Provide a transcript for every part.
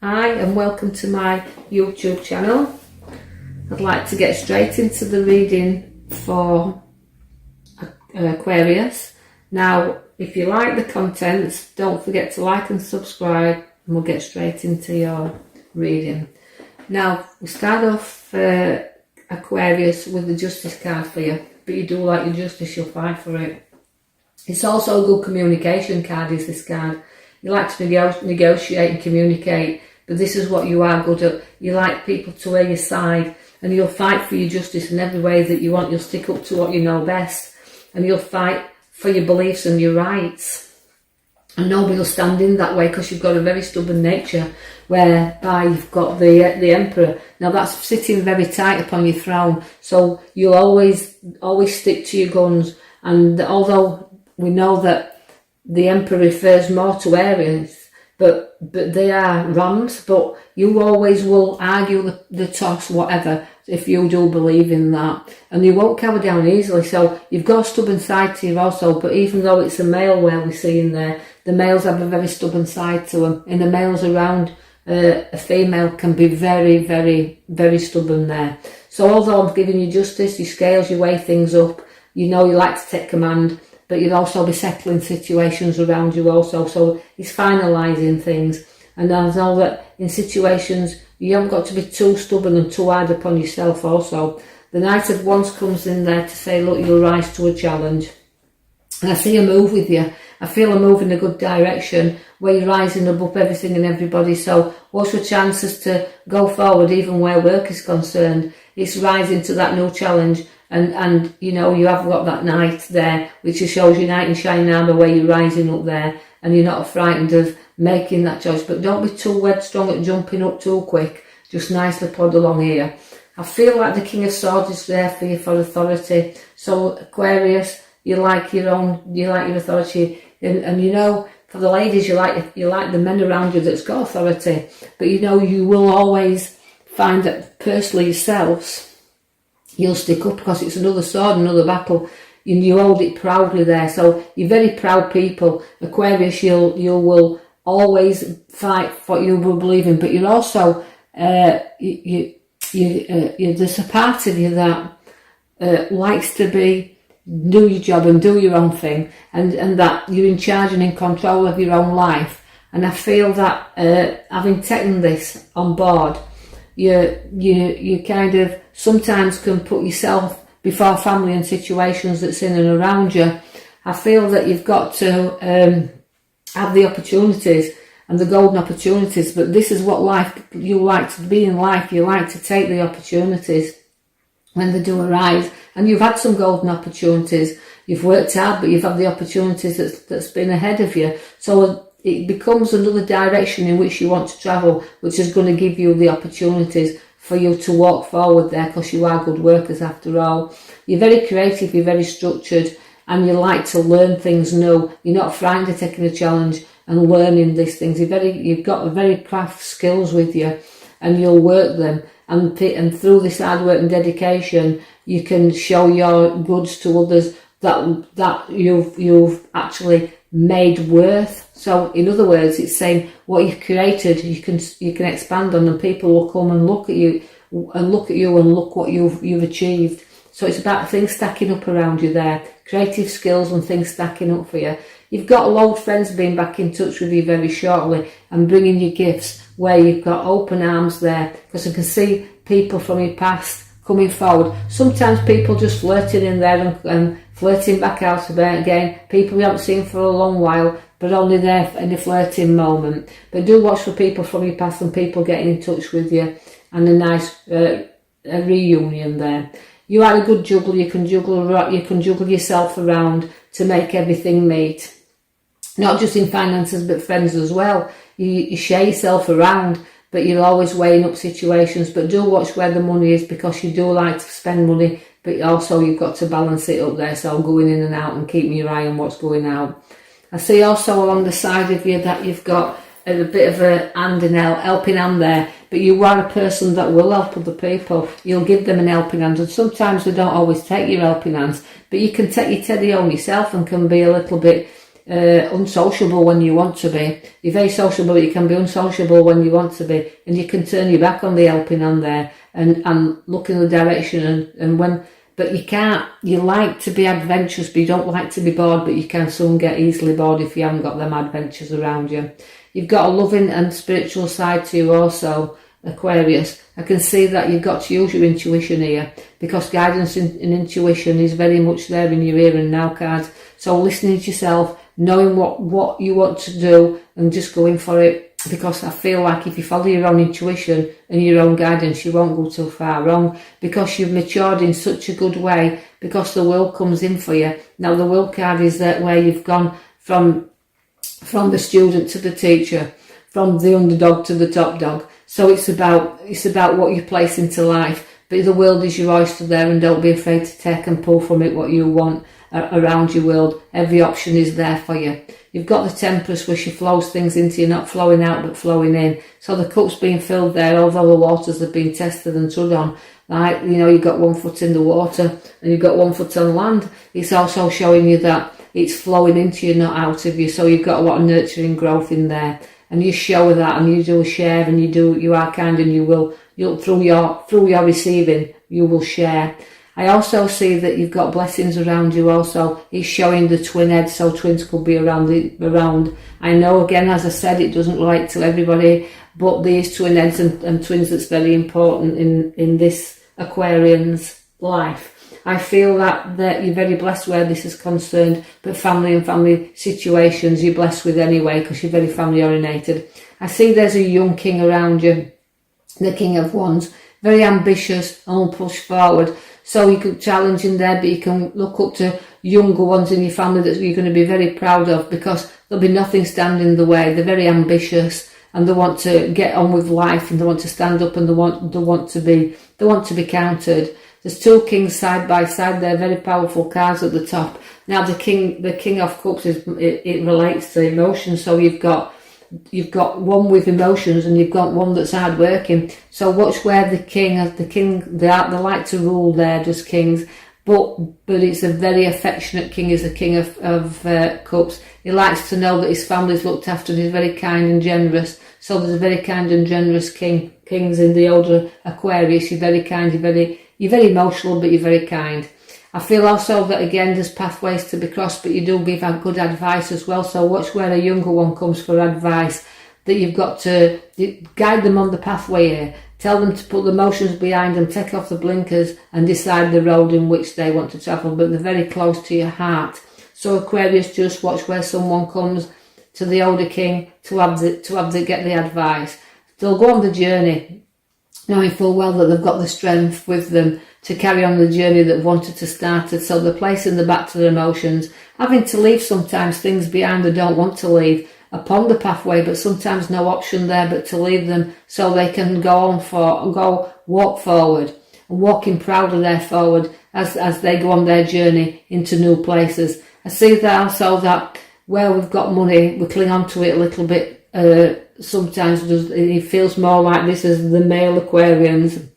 Hi and welcome to my YouTube channel. I'd like to get straight into the reading for Aquarius. Now, if you like the contents, don't forget to like and subscribe and we'll get straight into your reading. Now, we'll start off Aquarius with the Justice card for you, but you do like your justice, you'll fight for it. It's also a good communication card, is this card. You like to negotiate and communicate, but this is what you are good at. You like people to wear your side, and you'll fight for your justice in every way that you want. You'll stick up to what you know best, and you'll fight for your beliefs and your rights. And nobody will stand in that way because you've got a very stubborn nature, whereby you've got the Emperor. Now that's sitting very tight upon your throne, so you'll always stick to your guns. And although we know that the Emperor refers more to Aries, but they are rams, but you always will argue the toss, whatever, if you do believe in that. And you won't cower down easily, so you've got a stubborn side to you also. But even though it's a male where we see in there, the males have a very stubborn side to them. And the males around a female can be very, very, very stubborn there. So although I'm giving you justice, your scales, you weigh things up, you know you like to take command, but you'll also be settling situations around you also. So he's finalising things. And I know that in situations, you haven't got to be too stubborn and too hard upon yourself also. The Knight of Wands comes in there to say, look, you'll rise to a challenge. And I see a move with you. I feel a move in a good direction where you're rising above everything and everybody. So what's your chances to go forward even where work is concerned? It's rising to that new challenge. And you know, you have got that knight there, which shows your knight in shining armour where you're rising up there, and you're not frightened of making that choice. But don't be too headstrong at jumping up too quick. Just nicely plod along here. I feel like the King of Swords is there for you for authority. So Aquarius, you like your authority, and you know, for the ladies, you like the men around you that's got authority. But you know, you will always find that personally yourselves, you'll stick up because it's another sword, another battle, and you hold it proudly there. So you're very proud people. Aquarius, you will always fight for what you will believe in, but you're also there's a part of you that likes to do your job and do your own thing, and that you're in charge and in control of your own life. And I feel that having taken this on board, you kind of sometimes can put yourself before family and situations that's in and around you. I feel that you've got to have the opportunities and the golden opportunities, but this is what life, you like to be in life. You like to take the opportunities when they do arise, and you've had some golden opportunities. You've worked hard, but you've had the opportunities that's been ahead of you. So it becomes another direction in which you want to travel, which is going to give you the opportunities for you to walk forward there, because you are good workers after all. You're very creative, you're very structured, and you like to learn things new. You're not frightened of taking a challenge and learning these things. You've got very craft skills with you, and you'll work them. And through this hard work and dedication, you can show your goods to others that you've actually made worth. So in other words, it's saying what you've created, you can expand on, and people will come and look at you and look what you've achieved. So it's about things stacking up around you there, creative skills and things stacking up for you. You've got old friends being back in touch with you very shortly and bringing you gifts where you've got open arms there, because I can see people from your past coming forward. Sometimes people just flirting in there and flirting back out again. People we haven't seen for a long while, but only there in a flirting moment. But do watch for people from your past and people getting in touch with you, and a nice a reunion there. You are a good juggler. You can juggle yourself around to make everything meet. Not just in finances, but friends as well. You share yourself around, but you're always weighing up situations. But do watch where the money is, because you do like to spend money, but also you've got to balance it up there. So going in and out and keeping your eye on what's going out. I see also along the side of you that you've got a bit of a hand in helping hand there, but you are a person that will help other people. You'll give them an helping hand, and sometimes they don't always take your helping hands, but you can take your teddy home yourself and can be a little bit unsociable when you want to be. You're very sociable, but you can be unsociable when you want to be, and you can turn your back on the helping hand there and look in the direction but you can't. You like to be adventurous, but you don't like to be bored, but you can soon get easily bored if you haven't got them adventures around you. You've got a loving and spiritual side to you also, Aquarius. I can see that you've got to use your intuition here, because guidance and intuition is very much there in your here and now cards. So listening to yourself, knowing what you want to do and just going for it, because I feel like if you follow your own intuition and your own guidance, you won't go too far wrong, because you've matured in such a good way, because the will comes in for you. Now the will card is that where you've gone from the student to the teacher, from the underdog to the top dog. So it's about what you place into life, but the world is your oyster there, and don't be afraid to take and pull from it what you want around your world. Every option is there for you. You've got the Temperance, where she flows things into you, not flowing out but flowing in. So the cup's being filled there, although the waters have been tested and trod on. Like, you've got 1 foot in the water and you've got 1 foot on land. It's also showing you that it's flowing into you, not out of you. So you've got a lot of nurturing growth in there, and you show that, and you do share, and you are kind, and you'll through your receiving, you will share. I also see that you've got blessings around you also. It's showing the twin heads, so twins could be around. I know, again, as I said, it doesn't relate to everybody, but these twin heads and twins, that's very important in this Aquarian's life. I feel that you're very blessed where this is concerned, but family and family situations you're blessed with anyway, because you're very family orientated. I see there's a young king around you, the King of Wands, very ambitious and will push forward. So you can challenge in there, but you can look up to younger ones in your family that you're going to be very proud of, because there'll be nothing standing in the way. They're very ambitious and they want to get on with life, and they want to stand up, and they want to be counted. There's 2 kings side by side. They're very powerful cards at the top. Now the king of cups it relates to emotions. So you've got one with emotions, and you've got one that's hard working. So watch where the king they like to rule there, just kings, but it's a very affectionate king. Is the king of cups. He likes to know that his family's looked after, and he's very kind and generous. So there's a very kind and generous kings in the older Aquarius. You're very kind, you're very emotional, but you're very kind. I feel also that, again, there's pathways to be crossed, but you do give out good advice as well. So watch where a younger one comes for advice, that you've got to guide them on the pathway here. Tell them to put the emotions behind them, take off the blinkers, and decide the road in which they want to travel, but they're very close to your heart. So Aquarius, just watch where someone comes to the older king to get the advice. They'll go on the journey, knowing full well that they've got the strength with them to carry on the journey that wanted to start it. So they're placing the back to their emotions, having to leave sometimes things behind they don't want to leave upon the pathway, but sometimes no option there but to leave them, so they can walk forward, and walking proud of their forward as they go on their journey into new places. I see that also, that where we've got money, we cling on to it a little bit. Sometimes it feels more like this as the male Aquarians,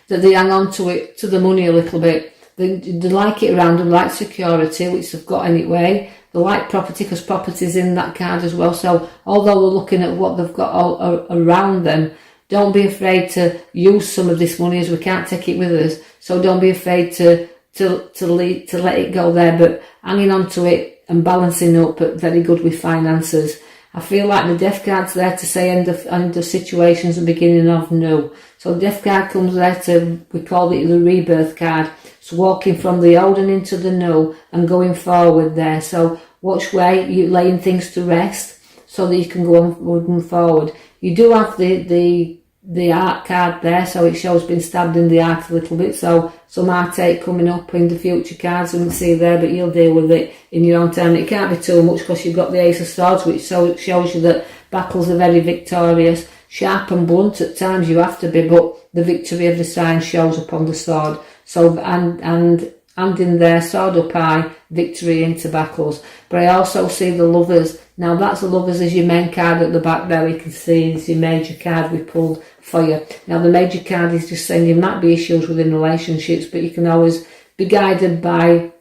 that they hang on to it, to the money a little bit. They like it around them, like security, which they've got anyway. They like property, because property's in that card as well. So although we're looking at what they've got all around them, don't be afraid to use some of this money, as we can't take it with us. So don't be afraid to let it go there, but hanging on to it and balancing up, but very good with finances. I feel like the Death card's there to say end of situations and beginning of new. So the Death card comes there we call it the rebirth card. It's walking from the old and into the new and going forward there. So watch where you're laying things to rest, so that you can go on forward. You do have the art card there, so it shows being stabbed in the heart a little bit. So some heartache coming up in the future cards, we can see there, but you'll deal with it in your own time. It can't be too much, because you've got the Ace of Swords, which shows you that battles are very victorious. Sharp and blunt at times you have to be, but the victory of the sign shows upon the sword. So and in there, sword up high, victory into battles. But I also see the Lovers. Now that's the Lovers as your main card at the back there. You can see it's your major card we pulled for you. Now the major card is just saying there might be issues within relationships, but you can always be guided by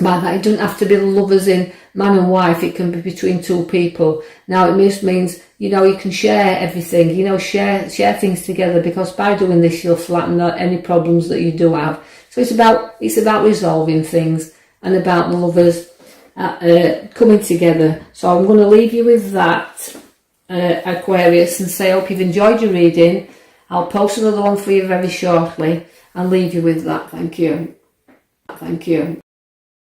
by that, it doesn't have to be lovers in man and wife, it can be between two people. Now it just means, you know, you can share everything, you know, share things together, because by doing this you'll flatten out any problems that you do have. So it's about resolving things and about the lovers coming together. So I'm going to leave you with that, Aquarius, and say I hope you've enjoyed your reading. I'll post another one for you very shortly and leave you with that. Thank you.